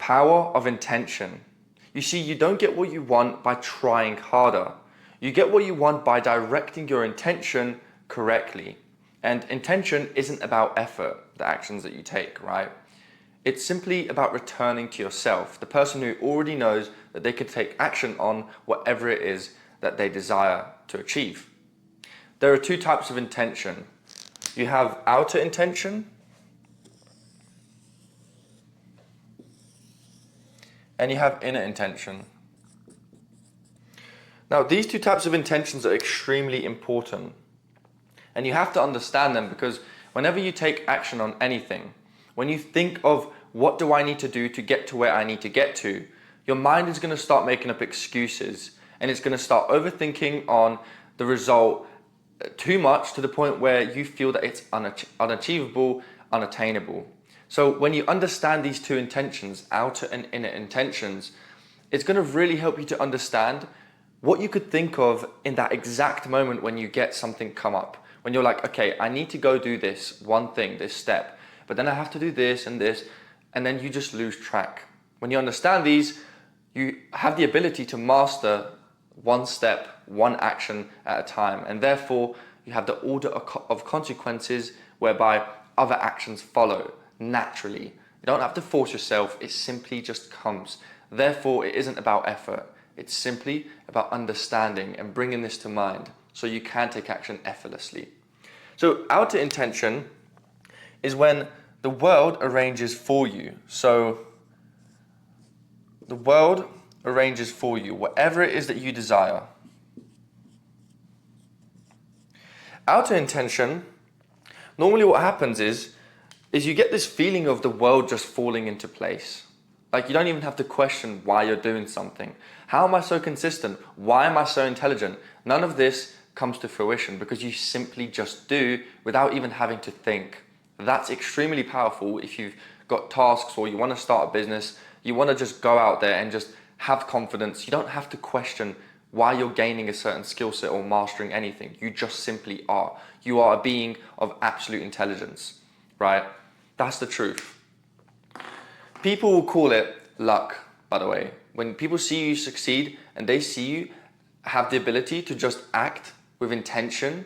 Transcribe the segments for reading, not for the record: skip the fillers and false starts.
power of intention. You see, you don't get what you want by trying harder. You get what you want by directing your intention correctly. And intention isn't about effort, the actions that you take, right? It's simply about returning to yourself, the person who already knows that they can take action on whatever it is that they desire to achieve. There are two types of intention. You have outer intention and you have inner intention. Now, these two types of intentions are extremely important, and you have to understand them, because whenever you take action on anything, when you think of what do I need to do to get to where I need to get to, your mind is going to start making up excuses, and it's going to start overthinking on the result too much, to the point where you feel that it's unachievable, unattainable. So when you understand these two intentions, outer and inner intentions, it's going to really help you to understand what you could think of in that exact moment when you get something come up. When you're like, okay, I need to go do this one thing, this step, but then I have to do this and this, and then you just lose track. When you understand these, you have the ability to master one step, one action at a time, and therefore you have the order of consequences whereby other actions follow naturally. You don't have to force yourself, it simply just comes. Therefore, it isn't about effort. It's simply about understanding and bringing this to mind so you can take action effortlessly. So outer intention is when the world arranges for you. So the world arranges for you whatever it is that you desire. Outer intention, normally what happens is you get this feeling of the world just falling into place. Like, you don't even have to question why you're doing something. How am I so consistent? Why am I so intelligent? None of this comes to fruition because you simply just do without even having to think. That's extremely powerful if you've got tasks or you want to start a business. You want to just go out there and just have confidence. You don't have to question why you're gaining a certain skill set or mastering anything. You just simply are. You are a being of absolute intelligence, right? That's the truth. People will call it luck, by the way. When people see you succeed and they see you have the ability to just act with intention,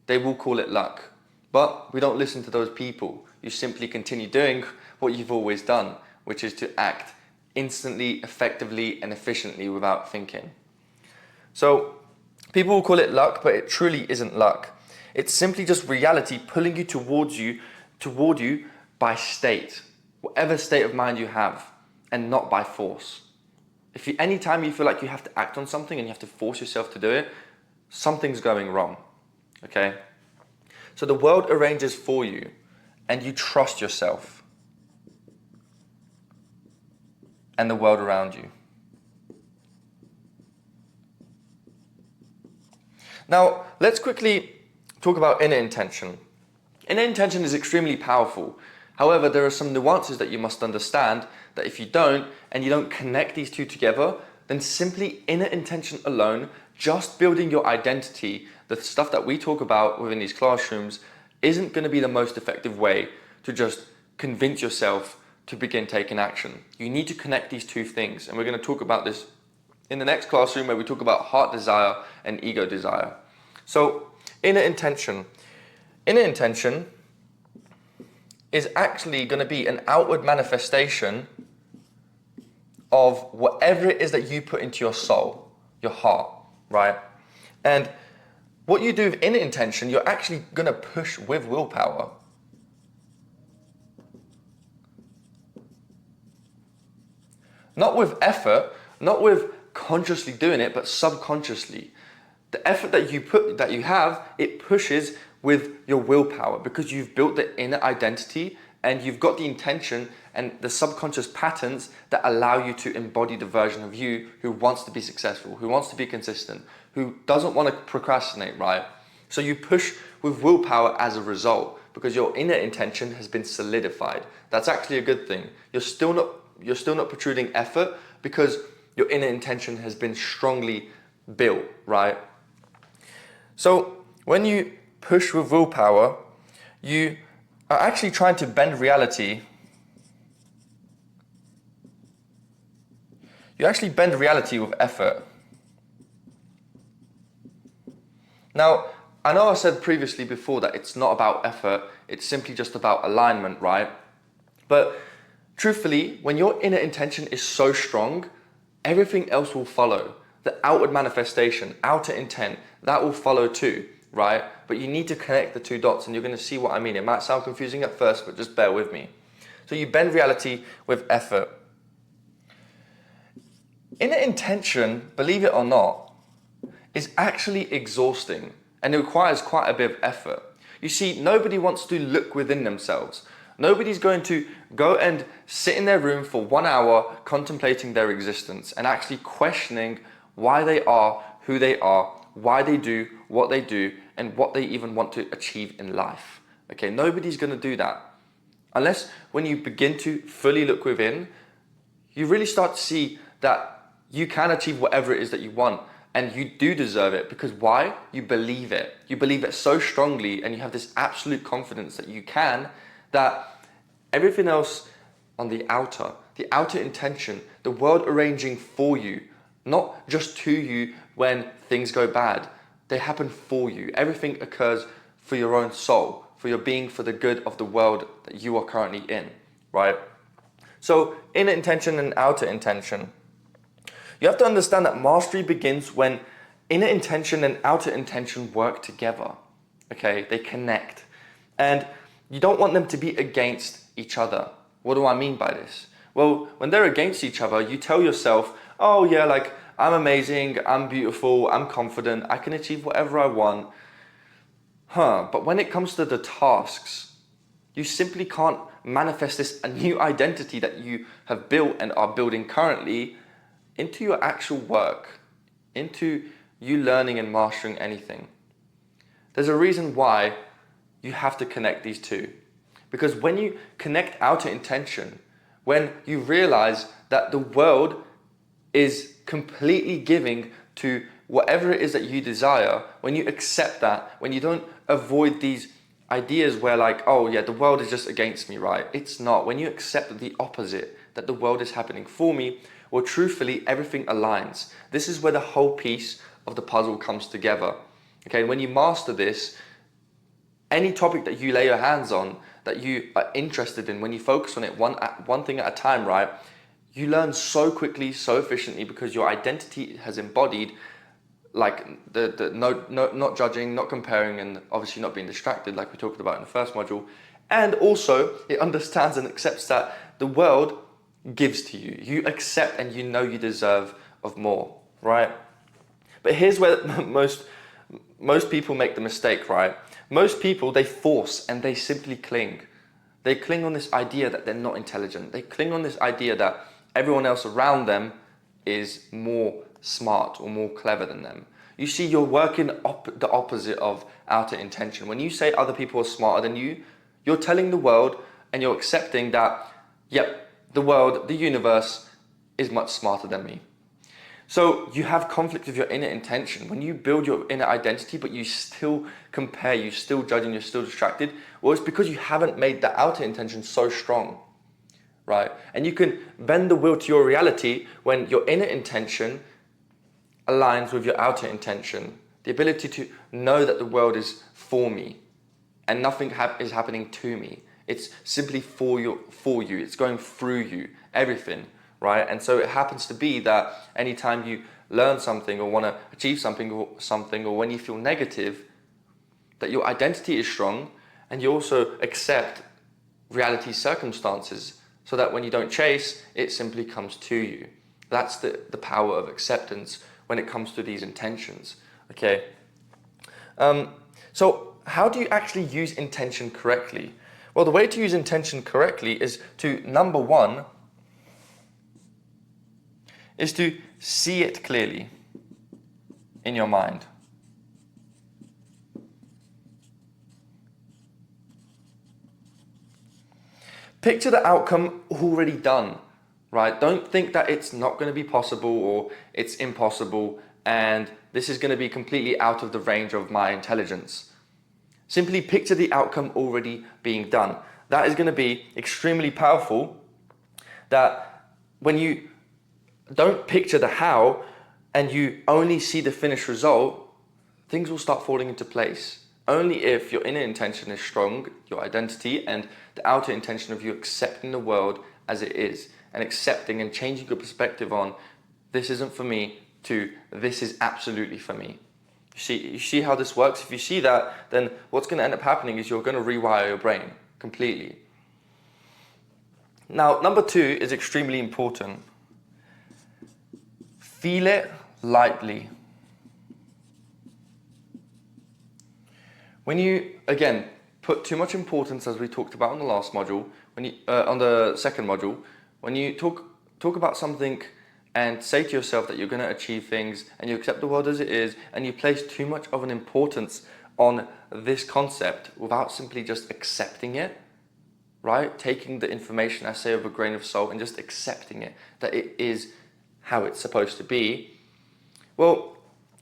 they will call it luck. But we don't listen to those people. You simply continue doing what you've always done, which is to act instantly, effectively, and efficiently without thinking. So people will call it luck, but it truly isn't luck. It's simply just reality pulling you toward you by state. Whatever state of mind you have, and not by force. Anytime you feel like you have to act on something and you have to force yourself to do it, something's going wrong, okay? So the world arranges for you, and you trust yourself and the world around you. Now, let's quickly talk about inner intention. Inner intention is extremely powerful. However, there are some nuances that you must understand, that if you don't, and you don't connect these two together, then simply inner intention alone, just building your identity, the stuff that we talk about within these classrooms, isn't going to be the most effective way to just convince yourself to begin taking action. You need to connect these two things, and we're going to talk about this in the next classroom where we talk about heart desire and ego desire. So, inner intention. Inner intention is actually going to be an outward manifestation of whatever it is that you put into your soul, your heart, right? And what you do with inner intention, you're actually going to push with willpower. Not with effort, not with consciously doing it, but subconsciously. The effort that you have, it pushes with your willpower because you've built the inner identity and you've got the intention and the subconscious patterns that allow you to embody the version of you who wants to be successful, who wants to be consistent, who doesn't want to procrastinate, right? So you push with willpower as a result because your inner intention has been solidified. That's actually a good thing. You're still not protruding effort because your inner intention has been strongly built, right? So when you push with willpower, you are actually trying to bend reality You actually bend reality with effort. Now, I know I said previously before that it's not about effort, it's simply just about alignment, right? But truthfully, when your inner intention is so strong, everything else will follow. The outward manifestation, outer intent, that will follow too, right? But you need to connect the two dots, and you're going to see what I mean. It might sound confusing at first, but just bear with me. So you bend reality with effort. Inner intention, believe it or not, is actually exhausting, and it requires quite a bit of effort. You see, nobody wants to look within themselves. Nobody's going to go and sit in their room for 1 hour contemplating their existence and actually questioning why they are who they are, why they do what they do, and what they even want to achieve in life. Okay, nobody's going to do that. Unless when you begin to fully look within, you really start to see that you can achieve whatever it is that you want, and you do deserve it. Because why? You believe it. You believe it so strongly, and you have this absolute confidence that you can, that everything else on the outer intention, the world arranging for you, not just to you when things go bad. They happen for you. Everything occurs for your own soul, for your being, for the good of the world that you are currently in, right? So inner intention and outer intention. You have to understand that mastery begins when inner intention and outer intention work together, okay? They connect. And you don't want them to be against each other. What do I mean by this? Well, when they're against each other, you tell yourself, oh yeah, like I'm amazing, I'm beautiful, I'm confident, I can achieve whatever I want. But when it comes to the tasks, you simply can't manifest a new identity that you have built and are building currently into your actual work, into you learning and mastering anything. There's a reason why you have to connect these two. Because when you connect outer intention, when you realize that the world is completely giving to whatever it is that you desire, when you accept that, when you don't avoid these ideas where like, oh yeah, the world is just against me, right? It's not. When you accept the opposite, that the world is happening for me, well, truthfully, everything aligns. This is where the whole piece of the puzzle comes together. Okay, when you master this, any topic that you lay your hands on, that you are interested in, when you focus on it one thing at a time, right, you learn so quickly, so efficiently, because your identity has embodied like not judging, not comparing, and obviously not being distracted like we talked about in the first module. And also it understands and accepts that the world gives to you. You accept and you know you deserve of more, right? But here's where most people make the mistake, right? Most people, they force and they simply cling. They cling on this idea that they're not intelligent. They cling on this idea that everyone else around them is more smart or more clever than them. You see, you're working the opposite of outer intention. When you say other people are smarter than you, you're telling the world and you're accepting that, yep, the world, the universe is much smarter than me. So you have conflict with your inner intention. When you build your inner identity, but you still compare, you still judge, and you're still distracted, well, it's because you haven't made the outer intention so strong, right? And you can bend the wheel to your reality when your inner intention aligns with your outer intention. The ability to know that the world is for me and nothing is happening to me. It's simply for you. It's going through you, everything. Right? And so it happens to be that anytime you learn something or want to achieve something, or when you feel negative, that your identity is strong, and you also accept reality's circumstances, so that when you don't chase, it simply comes to you. That's the power of acceptance when it comes to these intentions. Okay. So how do you actually use intention correctly? Well, the way to use intention correctly is to, number one, is to see it clearly in your mind. Picture the outcome already done, right? Don't think that it's not going to be possible or it's impossible and this is going to be completely out of the range of my intelligence. Simply picture the outcome already being done. That is going to be extremely powerful, that when you don't picture the how and you only see the finished result, things will start falling into place. Only if your inner intention is strong, your identity, and the outer intention of you accepting the world as it is, and accepting and changing your perspective on this isn't for me to this is absolutely for me. You see how this works? If you see that, then what's going to end up happening is you're going to rewire your brain completely. Now, number 2 is extremely important. Feel it lightly. When you, again, put too much importance, as we talked about on the last module, on the second module, when you talk about something and say to yourself that you're going to achieve things and you accept the world as it is, and you place too much of an importance on this concept without simply just accepting it, right? Taking the information, I say, with a grain of salt and just accepting it, that it is how it's supposed to be. Well,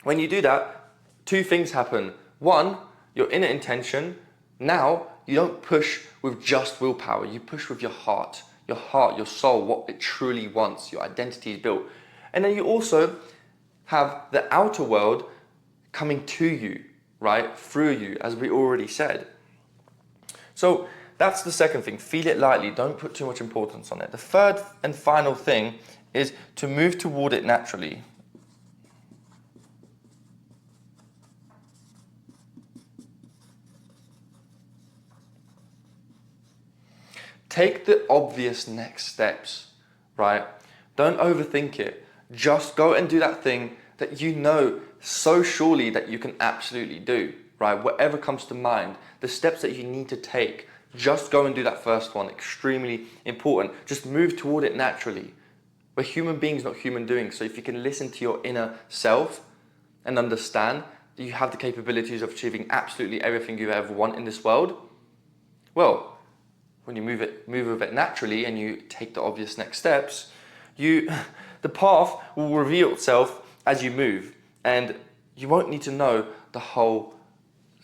when you do that, 2 things happen. 1, your inner intention, now you don't push with just willpower, you push with your heart, your soul, what it truly wants, your identity is built. And then you also have the outer world coming to you, right? Through you, as we already said. So that's the second thing, feel it lightly, don't put too much importance on it. The third and final thing is to move toward it naturally. Take the obvious next steps, right? Don't overthink it. Just go and do that thing that you know so surely that you can absolutely do, right? Whatever comes to mind, the steps that you need to take, just go and do that first one. Extremely important. Just move toward it naturally. We're human beings, not human doings. So if you can listen to your inner self and understand that you have the capabilities of achieving absolutely everything you ever want in this world, well, when you move with it naturally and you take the obvious next steps, the path will reveal itself as you move, and you won't need to know the whole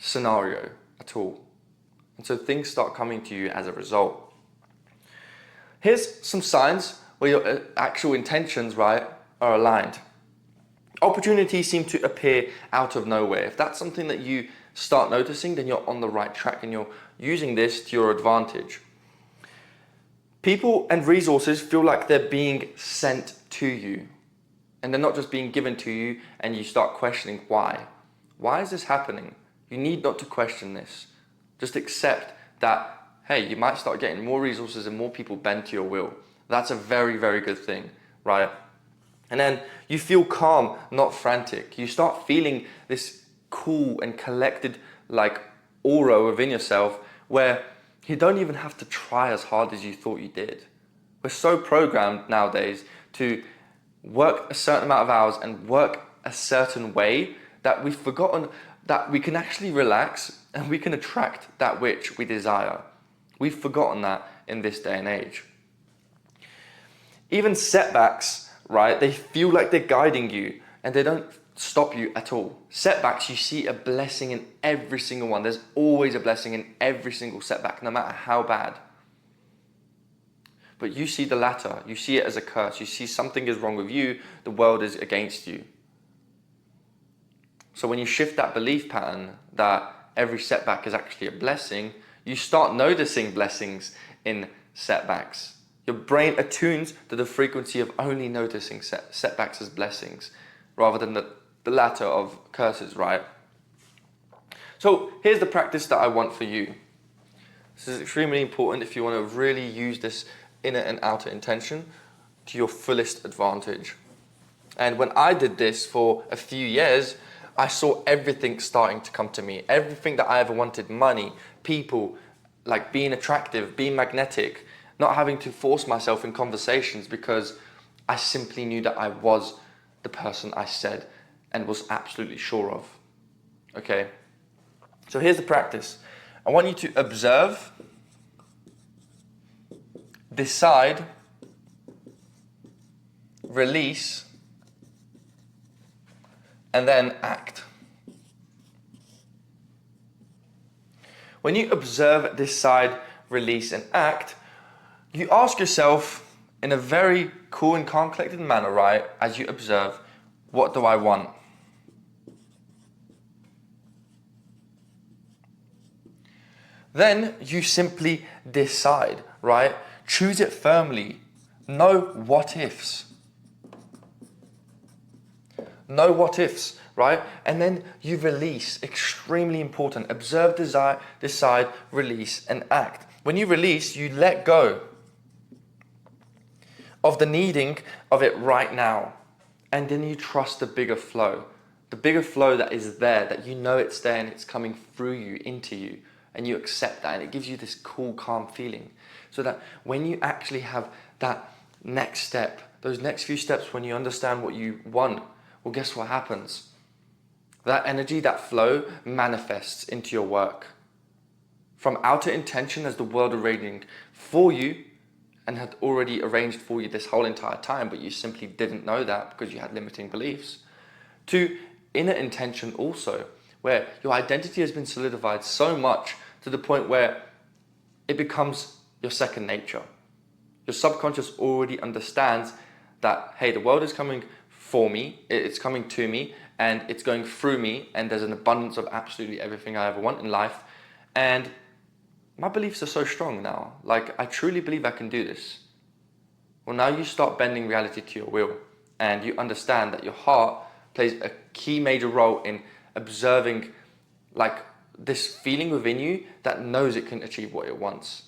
scenario at all. And so things start coming to you as a result. Here's some signs where your actual intentions, right, are aligned. Opportunities seem to appear out of nowhere. If that's something that you start noticing, then you're on the right track and you're using this to your advantage. People and resources feel like they're being sent to you, and they're not just being given to you, and you start questioning why. Why is this happening? You need not to question this. Just accept that, hey, you might start getting more resources and more people bend to your will. That's a very, very good thing, right? And then you feel calm, not frantic. You start feeling this cool and collected like aura within yourself where you don't even have to try as hard as you thought you did. We're so programmed nowadays to work a certain amount of hours and work a certain way that we've forgotten that we can actually relax and we can attract that which we desire. We've forgotten that in this day and age. Even setbacks, right, they feel like they're guiding you and they don't stop you at all. Setbacks, you see a blessing in every single one. There's always a blessing in every single setback, no matter how bad. But you see the latter. You see it as a curse. You see something is wrong with you. The world is against you. So when you shift that belief pattern that every setback is actually a blessing, you start noticing blessings in setbacks. Your brain attunes to the frequency of only noticing setbacks as blessings rather than the latter of curses, right? So here's the practice that I want for you. This is extremely important if you want to really use this inner and outer intention to your fullest advantage. And when I did this for a few years, I saw everything starting to come to me. Everything that I ever wanted, money, people, like being attractive, being magnetic, not having to force myself in conversations because I simply knew that I was the person I said and was absolutely sure of. Okay? So here's the practice. I want you to observe, decide, release, and then act. When you observe, decide, release, and act, you ask yourself in a very cool and calm, collected manner, right? As you observe, what do I want? Then you simply decide, right? Choose it firmly. No what ifs. No what ifs, right? And then you release, extremely important. Observe, desire, decide, release, and act. When you release, you let go of the needing of it right now. And then you trust the bigger flow. The bigger flow that is there, that you know it's there and it's coming through you, into you. And you accept that, and it gives you this cool, calm feeling. So that when you actually have that next step, those next few steps, when you understand what you want, well, guess what happens? That energy, that flow manifests into your work. From outer intention as the world arranging for you and had already arranged for you this whole entire time, but you simply didn't know that because you had limiting beliefs, to inner intention also, where your identity has been solidified so much to the point where it becomes your second nature. Your subconscious already understands that, hey, the world is coming for me, it's coming to me, and it's going through me, and there's an abundance of absolutely everything I ever want in life. And my beliefs are so strong now. Like, I truly believe I can do this. Well, now you start bending reality to your will, and you understand that your heart plays a key major role in observing, like, this feeling within you that knows it can achieve what it wants.